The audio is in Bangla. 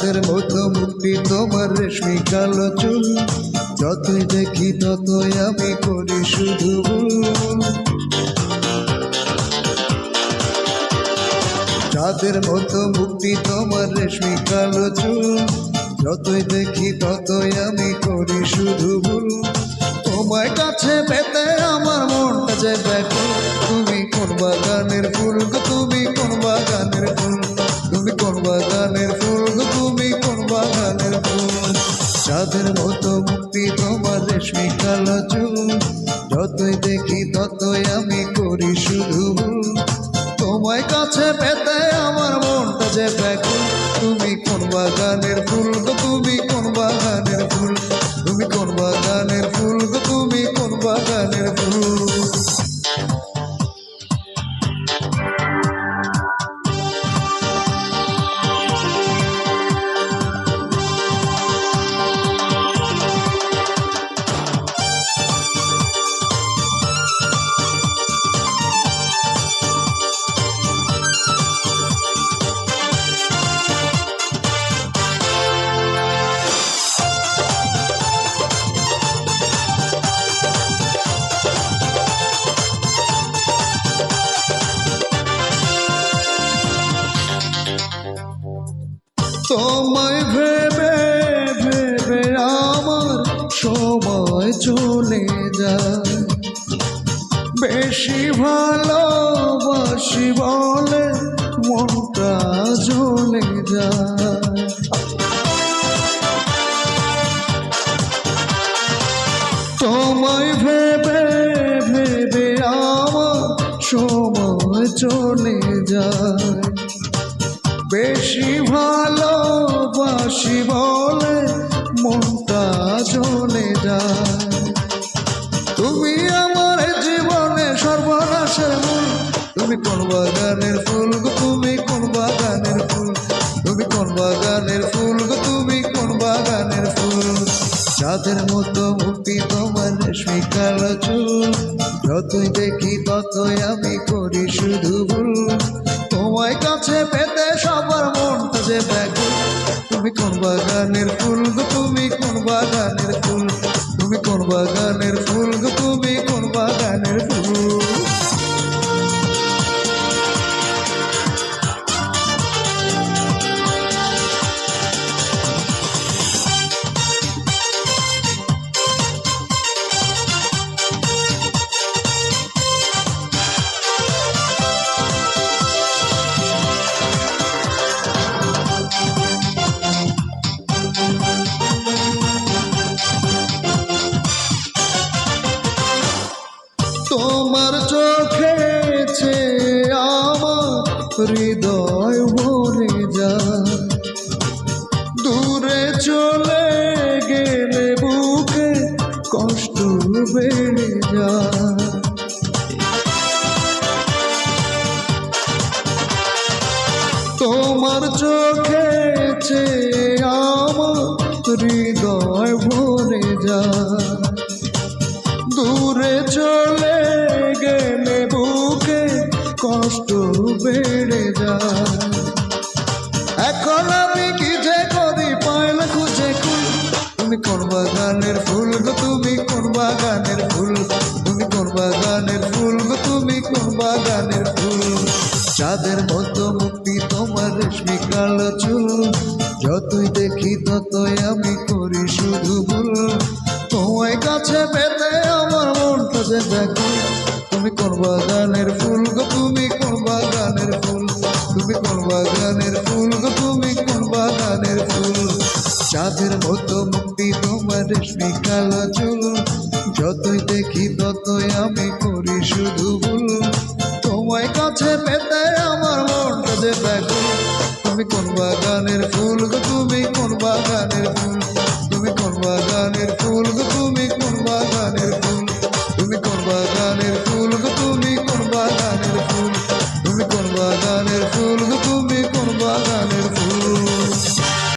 চাঁদের মতো মুক্তি তোমার রেশমি কালো চুল, যতই দেখি ততই আমি করি শুধু ভুল। চাঁদের মতো মুক্তি তোমার রেশমি কালো চুল, যতই দেখি ততই আমি করি শুধু ভুল। তোমার কাছে পেতে আমার মনটা যে ব্যাকুল, তুমি কোন বাগানের ফুল গো, তুমি কোন বাগানের ফুল, তুমি কোন বাগানের ফুল গো, তুমি কোন বাগানের ফুল। চাঁদের মতো মুক্তি তোমার রেশমি কালো চুল, যতই দেখি ততই আমি করি শুধু ভুল। তোমায় কাছে পেতে আমার মনটা যে ব্যাকুল, তুমি কোন বাগানের ফুল গো, তুমি কোন বাগানের ফুল, তুমি কোন বাগানের ফুল গো, তুমি কোন বাগানের ফুল। তোমায় ভেবে ভেবে আমার সময় চলে যায়, বেশি ভালোবাসি বলে মনটা জ্বলে যায়। তোমায় ভেবে ভেবে আমার সময় চলে যায়, বেশি ভালোবাসি বলে মনটা জ্বলে যায়। তুমি আমার জীবনে সর্বনাশের মূল, তুমি কোন বাগানের ফুল গো, তুমি কোন বাগানের ফুল, তুমি কোন বাগানের ফুল গো, তুমি কোন বাগানের ফুল। চাঁদের মতো মুক্তি তোমার রেশমি কালো চুল, যতই দেখি ততই আমি করি শুধু ভুল। তোমায় কাছে পেতে সবার মনটা যে ব্যাকুল, তুমি কোন বাগানের ফুল গো, তুমি কোন বাগানের ফুল, তুমি কোন বাগানের ফুল গো, তুমি কোন বাগানের ফুল। তোমার চোখে আমার হৃদয় ভরে যায়, দূরে চলে গেলে বুকে কষ্ট বেড়ে যায়। তোমার চোখে আমার হৃদয় ভরে যায়, দূরে চলে গেলে বুকে কষ্ট বেড়ে যায়। এখন আমি কি যে করি পাই না খুঁজে খুঁজ, তুমি কোন বাগানের ফুল গো, তুমি কোন বাগানের ফুল, তুমি কোন বাগানের ফুল গো, তুমি কোন বাগানের ফুল। চাঁদের মতো মুক্তি তোমার রেশমি কালো চুল, যতই দেখি ততই আমি করি শুধু ভুল। তোমায় কাছে পেতে আমার মনটা যে ব্যাকুল, তুমি কোন বাগানের ফুল গো, তুমি কোন বাগানের ফুল, তুমি কোন বাগানের ফুল গো, তুমি কোন বাগানের ফুল। চাঁদের মতো মুক্তি তোমার রেশমি কালো চুল, যতই দেখি ততই আমি করি শুধু ভুল। তোমায় কাছে পেতে আমার মনটা যে ব্যাকুল, তুমি কোন বাগানের ফুল গো, তুমি কোন বাগানের ফুল,